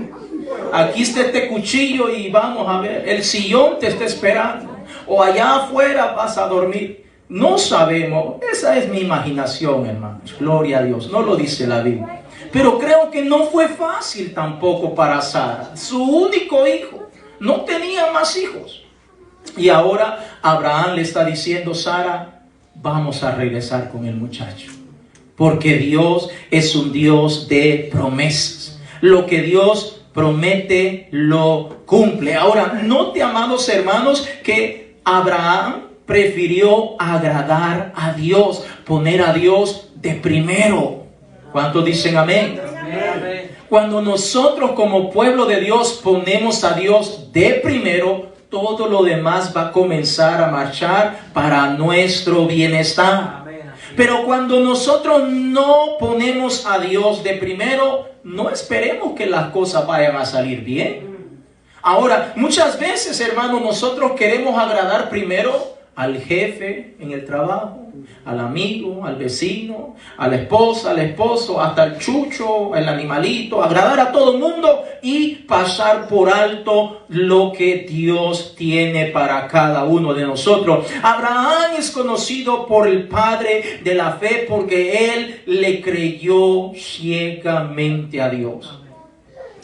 Aquí está este cuchillo y vamos a ver. El sillón te está esperando. O allá afuera vas a dormir. No sabemos. Esa es mi imaginación, hermanos. Gloria a Dios. No lo dice la Biblia. Pero creo que no fue fácil tampoco para Sara. Su único hijo. No tenía más hijos. Y ahora Abraham le está diciendo: Sara, vamos a regresar con el muchacho. Porque Dios es un Dios de promesas. Lo que Dios promete, lo cumple. Ahora, note, amados hermanos, que Abraham prefirió agradar a Dios, poner a Dios de primero. ¿Cuántos dicen amén? Amén. Cuando nosotros como pueblo de Dios ponemos a Dios de primero, todo lo demás va a comenzar a marchar para nuestro bienestar. Pero cuando nosotros no ponemos a Dios de primero, no esperemos que las cosas vayan a salir bien. Ahora, muchas veces, hermanos, nosotros queremos agradar primero al jefe en el trabajo, al amigo, al vecino, a la esposa, al esposo, hasta el chucho, el animalito, agradar a todo el mundo y pasar por alto lo que Dios tiene para cada uno de nosotros. Abraham es conocido por el padre de la fe porque él le creyó ciegamente a Dios.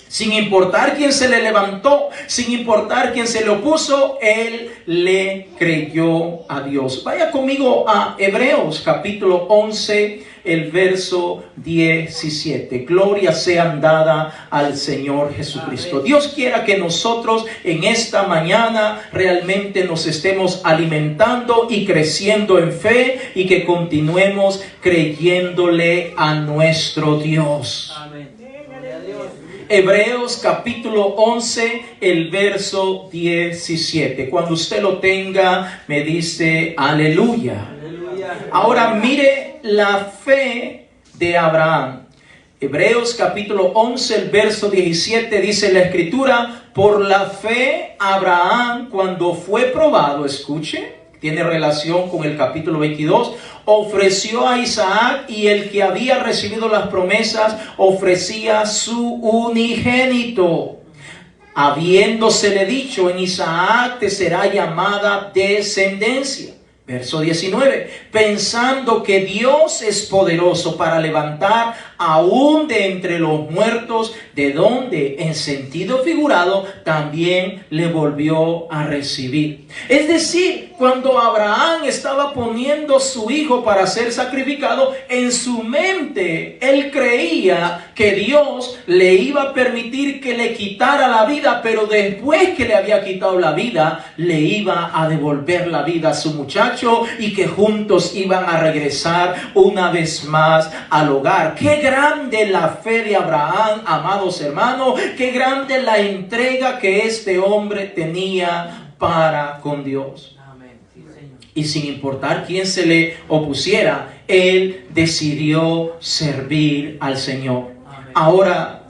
Sin importar quién se le levantó, sin importar quién se le opuso, él le creyó a Dios. Vaya conmigo a Hebreos capítulo 11, el verso 17. Gloria sean dada al Señor Jesucristo. Dios quiera que nosotros en esta mañana realmente nos estemos alimentando y creciendo en fe y que continuemos creyéndole a nuestro Dios. Amén. Hebreos capítulo 11, el verso 17. Cuando usted lo tenga, me dice aleluya. Aleluya. Ahora mire la fe de Abraham. Hebreos capítulo 11, el verso 17 dice la escritura: por la fe Abraham, cuando fue probado, escuche, tiene relación con el capítulo 22, ofreció a Isaac, y el que había recibido las promesas ofrecía su unigénito, habiéndosele dicho: en Isaac te será llamada descendencia. Verso 19, pensando que Dios es poderoso para levantar aún de entre los muertos, de donde en sentido figurado también le volvió a recibir. Es decir, cuando Abraham estaba poniendo su hijo para ser sacrificado, en su mente él creía que Dios le iba a permitir que le quitara la vida, pero después que le había quitado la vida, le iba a devolver la vida a su muchacho y que juntos iban a regresar una vez más al hogar. Qué grande la fe de Abraham, amados hermanos, qué grande la entrega que este hombre tenía para con Dios. Y sin importar quién se le opusiera, él decidió servir al Señor. Ahora,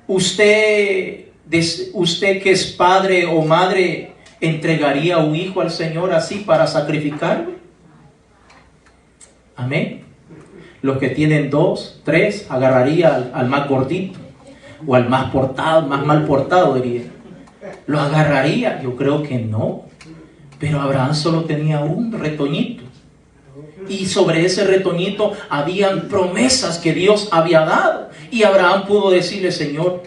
usted que es padre o madre, ¿entregaría un hijo al Señor así para sacrificarlo? Amén. Los que tienen 2, 3, agarraría al más gordito o al más portado, más mal portado, diría. ¿Lo agarraría? Yo creo que no. Pero Abraham solo tenía un retoñito. Y sobre ese retoñito habían promesas que Dios había dado. Y Abraham pudo decirle: Señor,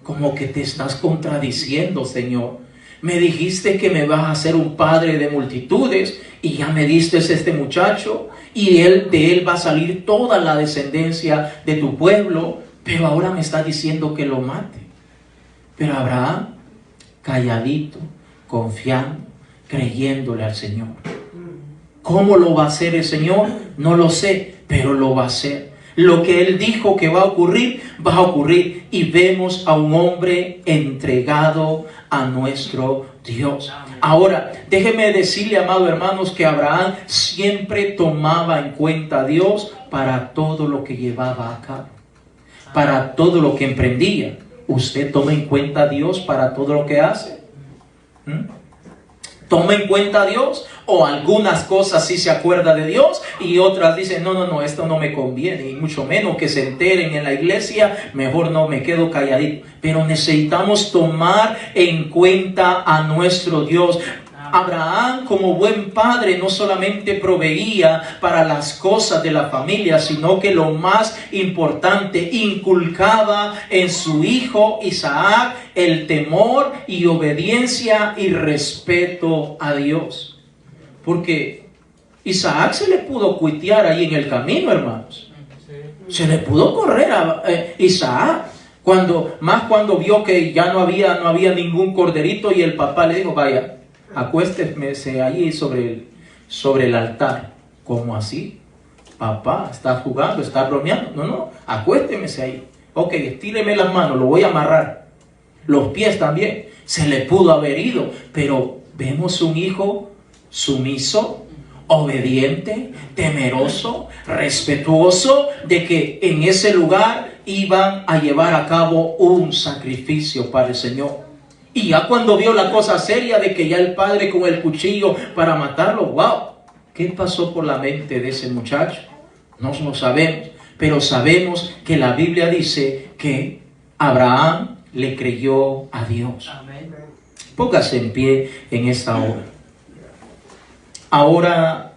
como que te estás contradiciendo, Señor. Me dijiste que me vas a hacer un padre de multitudes y ya me diste este muchacho y de él va a salir toda la descendencia de tu pueblo, pero ahora me está diciendo que lo mate. Pero Abraham, calladito, confiando, creyéndole al Señor. ¿Cómo lo va a hacer el Señor? No lo sé, pero lo va a hacer. Lo que Él dijo que va a ocurrir, va a ocurrir. Y vemos a un hombre entregado a nuestro Dios. Ahora, déjeme decirle, amados hermanos, que Abraham siempre tomaba en cuenta a Dios para todo lo que llevaba a cabo, para todo lo que emprendía. ¿Usted toma en cuenta a Dios para todo lo que hace? ¿Toma en cuenta a Dios? ¿O algunas cosas sí se acuerda de Dios y otras dicen: no, esto no me conviene, y mucho menos que se enteren en la iglesia, mejor no, me quedo calladito? Pero necesitamos tomar en cuenta a nuestro Dios. Abraham, como buen padre, no solamente proveía para las cosas de la familia, sino que lo más importante, inculcaba en su hijo Isaac el temor y obediencia y respeto a Dios. Porque Isaac se le pudo cuitear ahí en el camino, hermanos. Se le pudo correr a Isaac. Cuando vio que ya no había ningún corderito, y el papá le dijo: vaya, acuéstese ahí sobre el altar. ¿Cómo así? Papá, ¿estás jugando? ¿Estás bromeando? No, acuéstese ahí. Ok, estíreme las manos, lo voy a amarrar. Los pies también. Se le pudo haber ido, pero vemos un hijo sumiso, obediente, temeroso, respetuoso de que en ese lugar iban a llevar a cabo un sacrificio para el Señor. Y ya cuando vio la cosa seria de que ya el padre con el cuchillo para matarlo, wow, ¿qué pasó por la mente de ese muchacho? No lo sabemos, pero sabemos que la Biblia dice que Abraham le creyó a Dios. Amén. Póngase en pie en esta hora. Ahora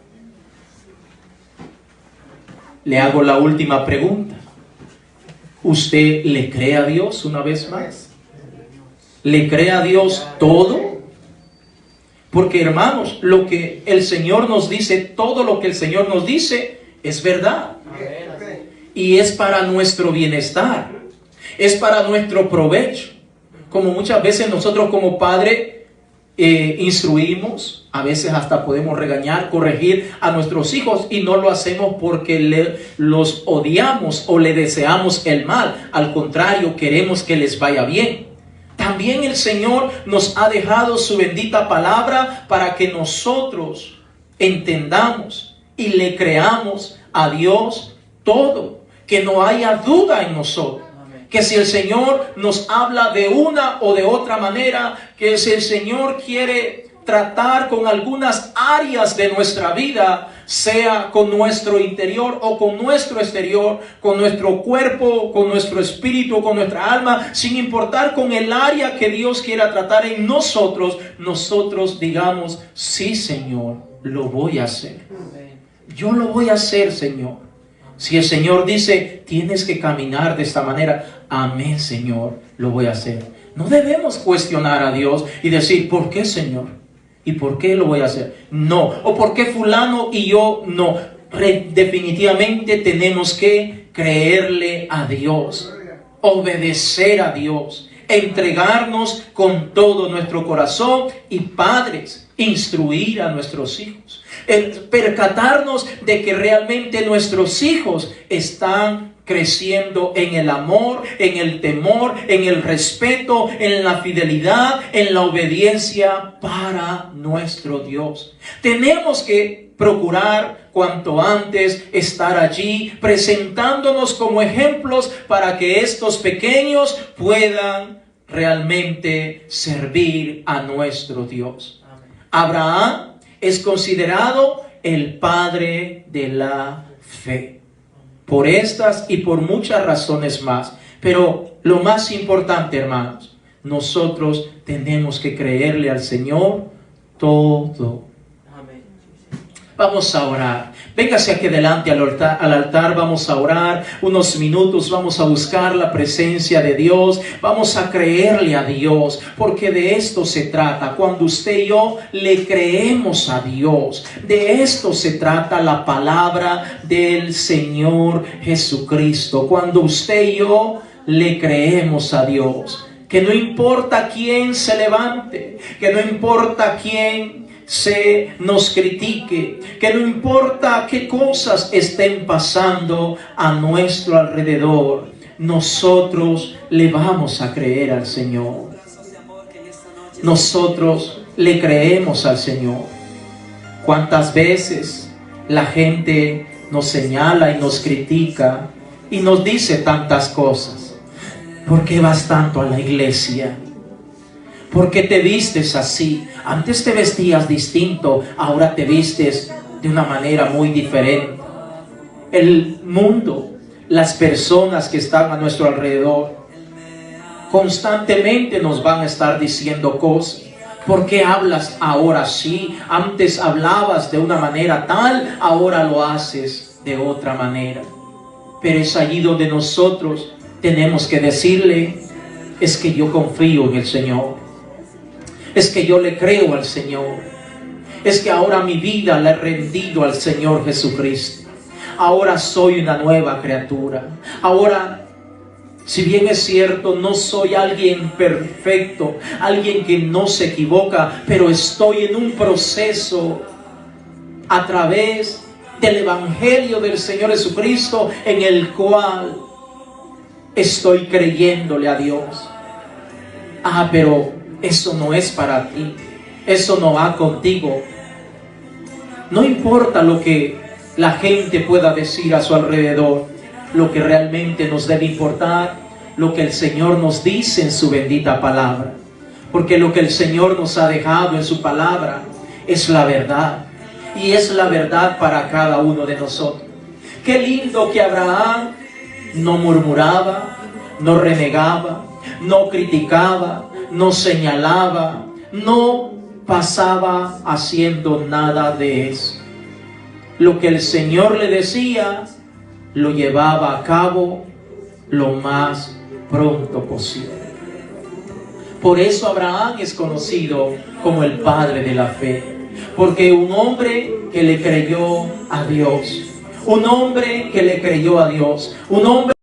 le hago la última pregunta. ¿Usted le cree a Dios una vez más? ¿Le cree a Dios todo? Porque, hermanos, lo que el Señor nos dice, todo lo que el Señor nos dice es verdad. Y es para nuestro bienestar. Es para nuestro provecho. Como muchas veces nosotros como padres instruimos, a veces hasta podemos regañar, corregir a nuestros hijos, y no lo hacemos porque los odiamos o le deseamos el mal. Al contrario, queremos que les vaya bien. También el Señor nos ha dejado su bendita palabra para que nosotros entendamos y le creamos a Dios todo, que no haya duda en nosotros. Que si el Señor nos habla de una o de otra manera, que si el Señor quiere tratar con algunas áreas de nuestra vida, sea con nuestro interior o con nuestro exterior, con nuestro cuerpo, con nuestro espíritu, con nuestra alma, sin importar con el área que Dios quiera tratar en nosotros, nosotros digamos, sí, Señor, lo voy a hacer. Yo lo voy a hacer, Señor. Si el Señor dice, tienes que caminar de esta manera, amén, Señor, lo voy a hacer. No debemos cuestionar a Dios y decir, ¿por qué, Señor? ¿Y por qué lo voy a hacer? No. ¿O por qué fulano y yo no? Definitivamente tenemos que creerle a Dios, obedecer a Dios, entregarnos con todo nuestro corazón, y padres, instruir a nuestros hijos, percatarnos de que realmente nuestros hijos están creciendo en el amor, en el temor, en el respeto, en la fidelidad, en la obediencia para nuestro Dios. Tenemos que procurar cuanto antes estar allí presentándonos como ejemplos para que estos pequeños puedan realmente servir a nuestro Dios. Abraham es considerado el padre de la fe. Por estas y por muchas razones más. Pero lo más importante, hermanos, nosotros tenemos que creerle al Señor todo. Amén. Vamos a orar. Véngase aquí delante al altar, vamos a orar unos minutos, vamos a buscar la presencia de Dios, vamos a creerle a Dios, porque de esto se trata. Cuando usted y yo le creemos a Dios, de esto se trata la palabra del Señor Jesucristo. Cuando usted y yo le creemos a Dios, que no importa quién se levante, que no importa quién se nos critique, que no importa qué cosas estén pasando a nuestro alrededor, nosotros le vamos a creer al Señor. Nosotros le creemos al Señor. ¿Cuántas veces la gente nos señala y nos critica y nos dice tantas cosas? ¿Por qué vas tanto a la iglesia? ¿Por qué te vistes así? Antes te vestías distinto, ahora te vistes de una manera muy diferente. El mundo, las personas que están a nuestro alrededor, constantemente nos van a estar diciendo cosas. ¿Por qué hablas ahora así? Antes hablabas de una manera tal, ahora lo haces de otra manera. Pero es allí donde nosotros tenemos que decirle, es que yo confío en el Señor. Es que yo le creo al Señor. Es que ahora mi vida la he rendido al Señor Jesucristo. Ahora soy una nueva criatura. Ahora, si bien es cierto, no soy alguien perfecto, alguien que no se equivoca, pero estoy en un proceso a través del Evangelio del Señor Jesucristo, en el cual estoy creyéndole a Dios. Ah, pero eso no es para ti, eso no va contigo. No importa lo que la gente pueda decir a su alrededor, lo que realmente nos debe importar, lo que el Señor nos dice en su bendita palabra. Porque lo que el Señor nos ha dejado en su palabra es la verdad. Y es la verdad para cada uno de nosotros. Qué lindo que Abraham no murmuraba, no renegaba, no criticaba, no señalaba, no pasaba haciendo nada de eso. Lo que el Señor le decía, lo llevaba a cabo lo más pronto posible. Por eso Abraham es conocido como el padre de la fe, porque un hombre que le creyó a Dios, un hombre que le creyó a Dios, un hombre